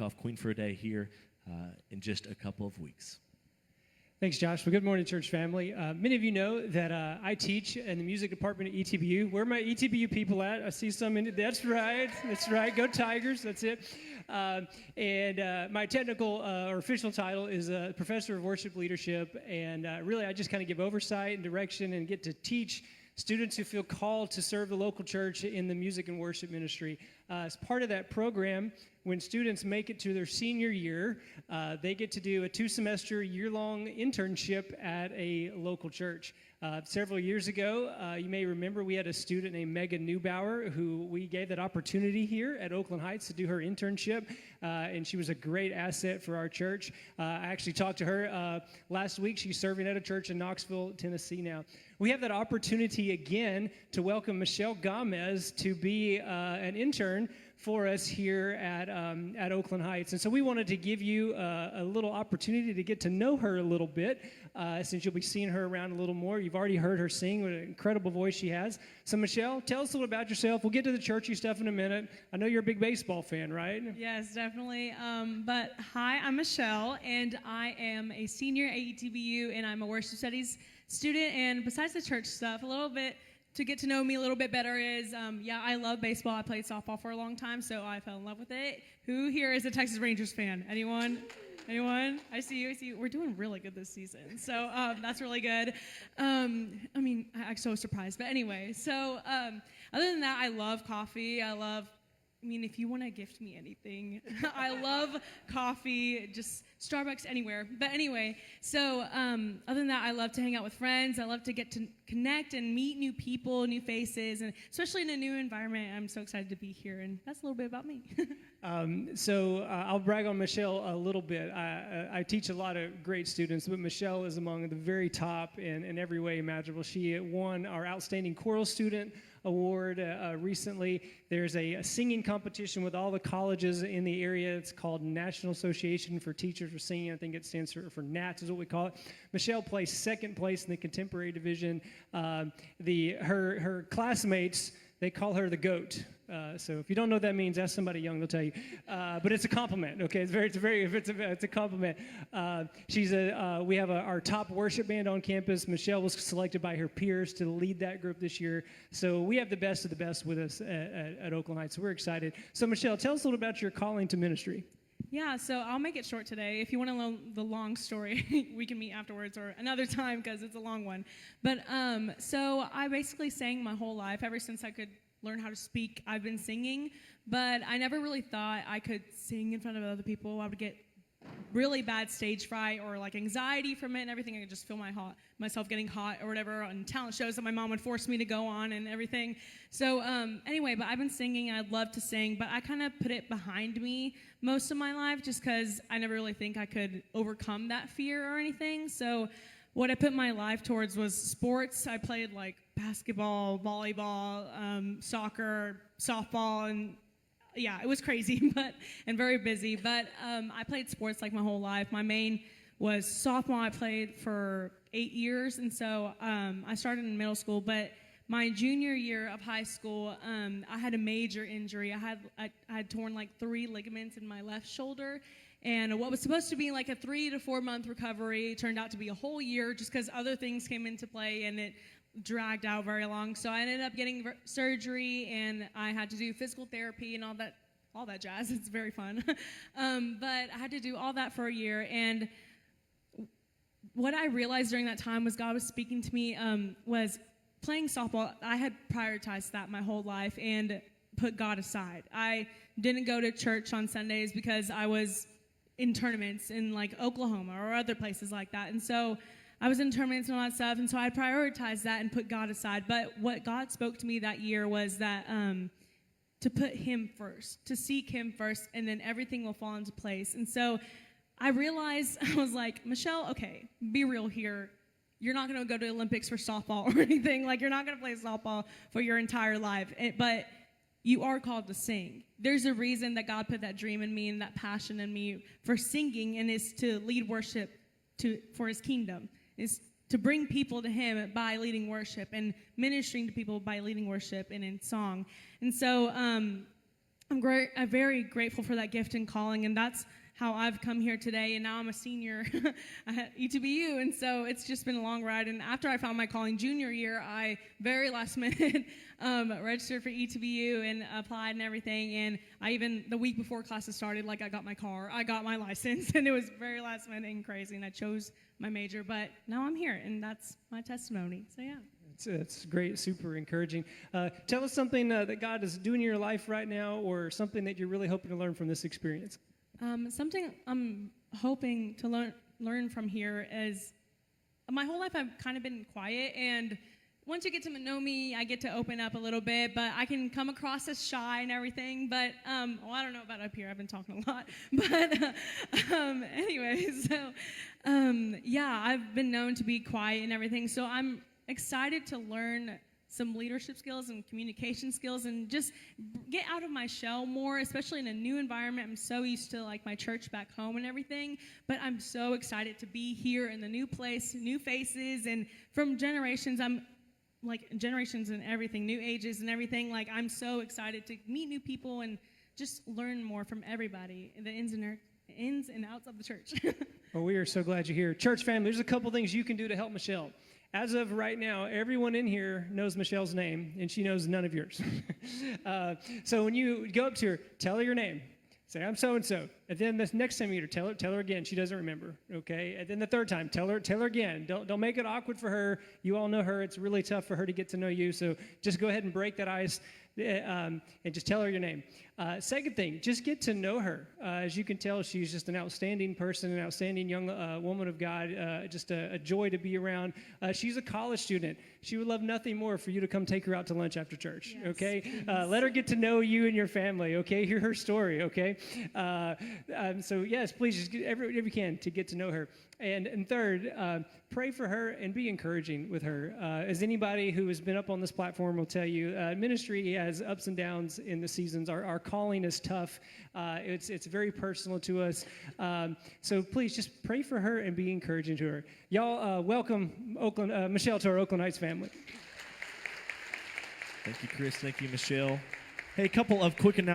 Off Queen for a Day here in just a couple of weeks. Thanks, Josh. Well, good morning, church family. Many of you know that I teach in the music department at ETBU. Where are my ETBU people at? I see some in it. That's right. That's right. Go Tigers. That's it. My technical or official title is Professor of Worship Leadership. And really, I just kind of give oversight and direction and get to teach students who feel called to serve the local church in the music and worship ministry. As part of that program, when students make it to their senior year, they get to do a 2-semester, year-long internship at a local church. Several years ago, you may remember we had a student named Megan Neubauer who we gave that opportunity here at Oakland Heights to do her internship, and she was a great asset for our church. I actually talked to her last week. She's serving at a church in Knoxville, Tennessee now. We have that opportunity again to welcome Michelle Gamez to be an intern for us here at Oakland Heights. And so we wanted to give you a little opportunity to get to know her a little bit, since you'll be seeing her around a little more. You've already heard her sing, what an incredible voice she has. So Michelle, tell us a little about yourself. We'll get to the churchy stuff in a minute. I know you're a big baseball fan, right? Yes, definitely. But hi, I'm Michelle, and I am a senior at ETBU, and I'm a worship studies student. And besides the church stuff, a little bit to get to know me a little bit better is, I love baseball. I played softball for a long time, so I fell in love with it. Who here is a Texas Rangers fan? Anyone? Anyone? I see you. We're doing really good this season, so that's really good. I'm so surprised. But anyway, so other than that, I love coffee. If you want to gift me anything, I love coffee, just Starbucks anywhere. But anyway, so other than that, I love to hang out with friends. I love to get to connect and meet new people, new faces, and especially in a new environment. I'm so excited to be here, and that's a little bit about me. I'll brag on Michelle a little bit. I teach a lot of great students, but Michelle is among the very top in every way imaginable. She won our Outstanding Choral Student Award recently. There's a singing competition with all the colleges in the area. It's called National Association for Teachers for Singing. I think it stands for NATS is what we call it. Michelle placed second place in the contemporary division. Her classmates, they call her the GOAT. So if you don't know what that means, ask somebody young, they'll tell you. But it's a compliment, okay? It's a compliment. We have our top worship band on campus. Michelle was selected by her peers to lead that group this year. So we have the best of the best with us at Oakland Heights. So we're excited. So Michelle, tell us a little about your calling to ministry. Yeah, so I'll make it short today. If you want to know the long story, we can meet afterwards or another time because it's a long one. But so I basically sang my whole life. Ever since I could learn how to speak, I've been singing, but I never really thought I could sing in front of other people. I would get really bad stage fright or like anxiety from it and everything. I could just feel myself getting hot or whatever on talent shows that my mom would force me to go on and everything. So anyway, but I've been singing. I'd love to sing, but I kind of put it behind me most of my life just because I never really think I could overcome that fear or anything. So what I put my life towards was sports. I played like basketball, volleyball, soccer, softball, and yeah, it was crazy, and very busy. But I played sports like my whole life. My main was softball. I played for 8 years, and so I started in middle school. But my junior year of high school, I had a major injury. I had torn like 3 ligaments in my left shoulder. And what was supposed to be like a 3 to 4 month recovery turned out to be a whole year just because other things came into play and it dragged out very long. So I ended up getting surgery and I had to do physical therapy and all that jazz. It's very fun. But I had to do all that for a year. And what I realized during that time was God was speaking to me was playing softball. I had prioritized that my whole life and put God aside. I didn't go to church on Sundays because I was in tournaments in like Oklahoma or other places like that. And so I was in tournaments and all that stuff. And so I prioritized that and put God aside. But what God spoke to me that year was that to put him first, to seek him first, and then everything will fall into place. And so I realized, I was like, Michelle, okay, be real here. You're not going to go to the Olympics for softball or anything. Like, you're not going to play softball for your entire life. But you are called to sing. There's a reason that God put that dream in me and that passion in me for singing, and is to lead worship for his kingdom. Is to bring people to him by leading worship and ministering to people by leading worship and in song. And so I'm very grateful for that gift and calling, and that's how I've come here today, and now I'm a senior at ETBU, and so it's just been a long ride. And after I found my calling junior year, I very last minute registered for ETBU and applied and everything, and I even, the week before classes started, like I got my car, I got my license, and it was very last minute and crazy, and I chose my major, but now I'm here, and that's my testimony, so yeah. It's great, super encouraging. Tell us something that God is doing in your life right now, or something that you're really hoping to learn from this experience. Something I'm hoping to learn from here is my whole life I've kind of been quiet, and once you get to know me, I get to open up a little bit, but I can come across as shy and everything, but, I don't know about up here, I've been talking a lot, but anyways, so, yeah, I've been known to be quiet and everything, so I'm excited to learn some leadership skills and communication skills and just get out of my shell more, especially in a new environment. I'm so used to like my church back home and everything, but I'm so excited to be here in the new place, new faces, and from generations, I'm like generations and everything, new ages and everything. Like I'm so excited to meet new people and just learn more from everybody, the ins and outs of the church. Well, we are so glad you're here. Church family, there's a couple things you can do to help Michelle. As of right now, everyone in here knows Michelle's name, and she knows none of yours. So when you go up to her, tell her your name. Say, I'm so-and-so. And then the next time you meet her, tell her again. She doesn't remember, okay? And then the third time, tell her again. Don't make it awkward for her. You all know her. It's really tough for her to get to know you, so just go ahead and break that ice and just tell her your name. Second thing, just get to know her. As you can tell, she's just an outstanding person, an outstanding young woman of God, just a joy to be around. She's a college student. She would love nothing more for you to come take her out to lunch after church, yes, okay? Let her get to know you and your family, okay? Hear her story, okay? So, yes, please just get every you can to get to know her. And third, pray for her and be encouraging with her. As anybody who has been up on this platform will tell you, ministry has ups and downs in the seasons. Our calling is tough. It's very personal to us. So please just pray for her and be encouraging to her. Y'all welcome Michelle to our Oakland Heights family. Thank you, Chris. Thank you, Michelle. Hey, a couple of quick announcements.